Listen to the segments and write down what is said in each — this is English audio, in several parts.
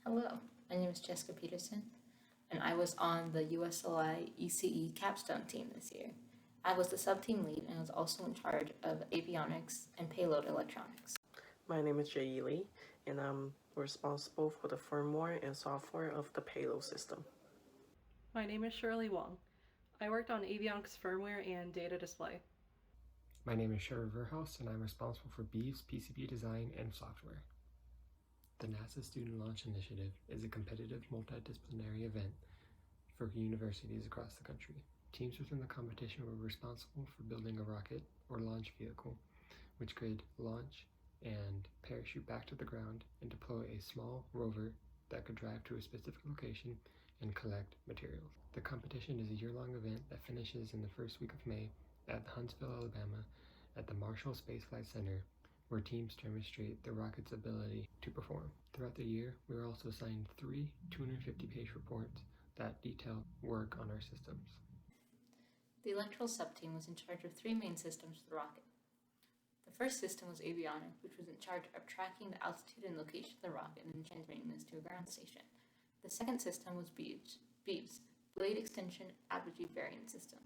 Hello, my name is Jessica Peterson, and I was on the USLI ECE capstone team this year. I was the sub-team lead and was also in charge of avionics and payload electronics. My name is Jay Lee, and I'm responsible for the firmware and software of the payload system. My name is Shirley Wong. I worked on avionics firmware and data display. My name is Sherry Verhouse, and I'm responsible for Beeves PCB design and software. The NASA Student Launch Initiative is a competitive multidisciplinary event for universities across the country. Teams within the competition were responsible for building a rocket or launch vehicle, which could launch and parachute back to the ground and deploy a small rover that could drive to a specific location and collect materials. The competition is a year-long event that finishes in the first week of May at Huntsville, Alabama, at the Marshall Space Flight Center, where teams demonstrate the rocket's ability to perform. Throughout the year, we were also assigned 3 250-page reports that detail work on our systems. The electrical sub-team was in charge of three main systems for the rocket. The first system was avionics, which was in charge of tracking the altitude and location of the rocket and transmitting this to a ground station. The second system was Beeves, Blade Extension Apogee Variant System.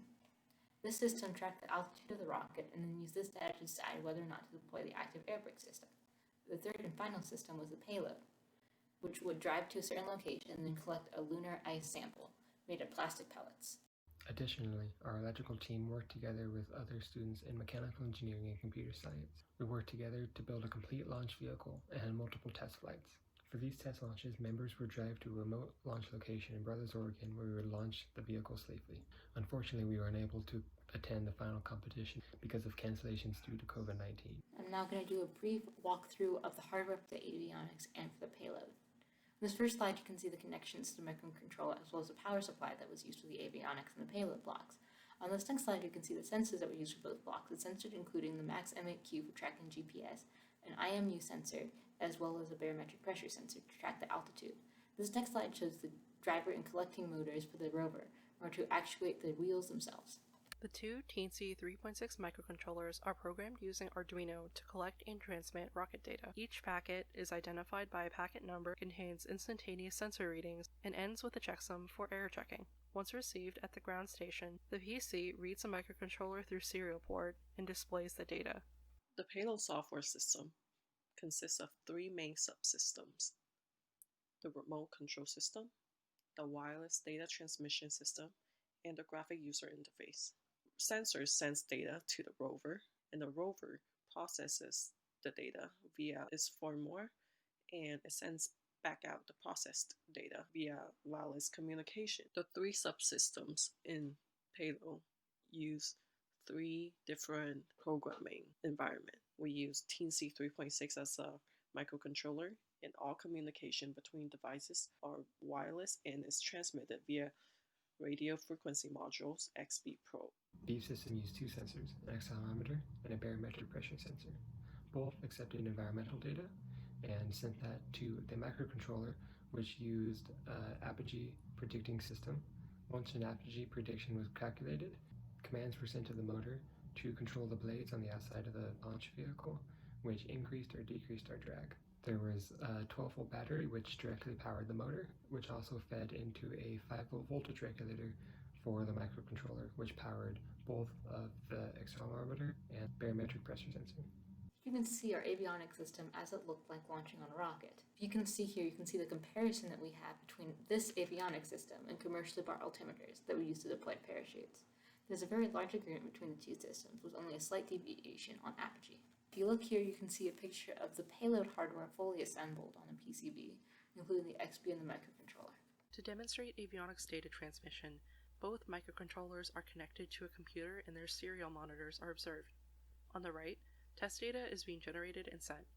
This system tracked the altitude of the rocket and then used this data to decide whether or not to deploy the active air brake system. The third and final system was the payload, which would drive to a certain location and then collect a lunar ice sample made of plastic pellets. Additionally, our electrical team worked together with other students in mechanical engineering and computer science. We worked together to build a complete launch vehicle and had multiple test flights. For these test launches, members would drive to a remote launch location in Brothers, Oregon, where we would launch the vehicle safely. Unfortunately, we were unable to attend the final competition because of cancellations due to COVID-19. I'm now going to do a brief walkthrough of the hardware for the avionics and for the payload. On this first slide, you can see the connections to the microcontroller as well as the power supply that was used for the avionics and the payload blocks. On this next slide, you can see the sensors that were used for both blocks. The sensors including the Max M8Q for tracking GPS, an IMU sensor, as well as a barometric pressure sensor to track the altitude. This next slide shows the driver and collecting motors for the rover, or to actuate the wheels themselves. The two Teensy 3.6 microcontrollers are programmed using Arduino to collect and transmit rocket data. Each packet is identified by a packet number, contains instantaneous sensor readings, and ends with a checksum for error checking. Once received at the ground station, the PC reads the microcontroller through serial port and displays the data. The payload software system consists of three main subsystems: the remote control system, the wireless data transmission system, and the graphic user interface. Sensors sends data to the rover, and the rover processes the data via its firmware, and it sends back out the processed data via wireless communication. The three subsystems in payload use three different programming environments. We use Teensy 3.6 as a microcontroller, and all communication between devices are wireless and is transmitted via radio frequency modules XB Pro. Beeves system used two sensors, an accelerometer and a barometric pressure sensor. Both accepted environmental data and sent that to the microcontroller, which used apogee predicting system. Once an apogee prediction was calculated, commands were sent to the motor to control the blades on the outside of the launch vehicle, which increased or decreased our drag. There was a 12-volt battery which directly powered the motor, which also fed into a 5-volt voltage regulator for the microcontroller, which powered both of the accelerometer and barometric pressure sensor. You can see our avionics system as it looked like launching on a rocket. You can see here, you can see the comparison that we have between this avionics system and commercially bought altimeters that we use to deploy parachutes. There's a very large agreement between the two systems, with only a slight deviation on apogee. If you look here, you can see a picture of the payload hardware fully assembled on a PCB, including the XB and the microcontroller. To demonstrate avionics data transmission, both microcontrollers are connected to a computer and their serial monitors are observed. On the right, test data is being generated and sent.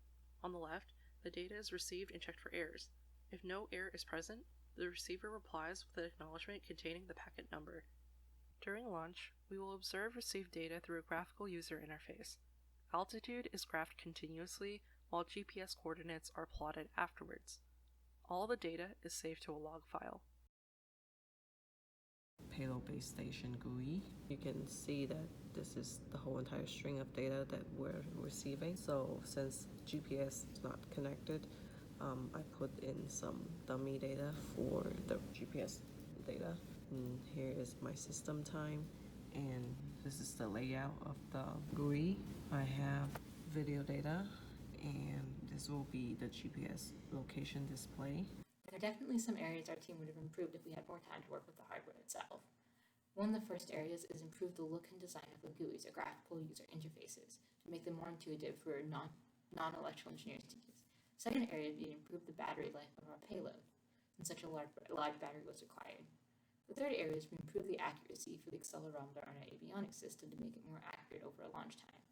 On the left, the data is received and checked for errors. If no error is present, the receiver replies with an acknowledgement containing the packet number. During launch, we will observe received data through a graphical user interface. Altitude is graphed continuously, while GPS coordinates are plotted afterwards. All the data is saved to a log file. Payload base station GUI. You can see that this is the whole entire string of data that we're receiving. So since GPS is not connected, I put in some dummy data for the GPS data. And here is my system time, and this is the layout of the GUI. I have video data, and this will be the GPS location display. There are definitely some areas our team would have improved if we had more time to work with the hardware itself. One of the first areas is improve the look and design of the GUIs, or graphical user interfaces, to make them more intuitive for non-electrical engineers to use. Second area would be to improve the battery life of our payload, since such a large battery was required. The third area is to improve the accuracy for the accelerometer on our avionics system to make it more accurate over a launch time.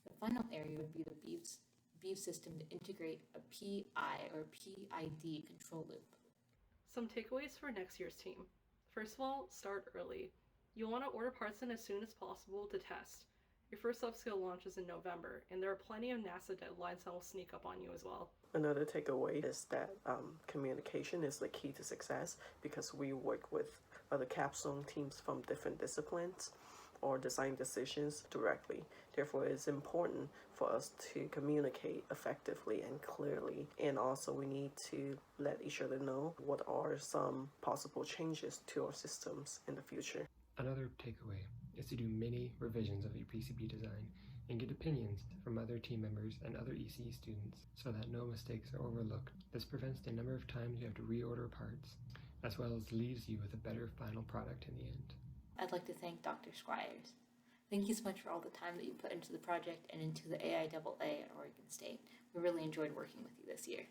The final area would be the Beef system to integrate a PI or PID control loop. Some takeaways for next year's team. First of all, start early. You'll want to order parts in as soon as possible to test. Your first upscale launch is in November, and there are plenty of NASA deadlines that will sneak up on you as well. Another takeaway is that communication is the key to success, because we work with other capstone teams from different disciplines or design decisions directly. Therefore, it's important for us to communicate effectively and clearly. And also, we need to let each other know what are some possible changes to our systems in the future. Another takeaway is to do many revisions of your PCB design and get opinions from other team members and other ECE students so that no mistakes are overlooked. This prevents the number of times you have to reorder parts, as well as leaves you with a better final product in the end. I'd like to thank Dr. Squires. Thank you so much for all the time that you put into the project and into the AIAA at Oregon State. We really enjoyed working with you this year.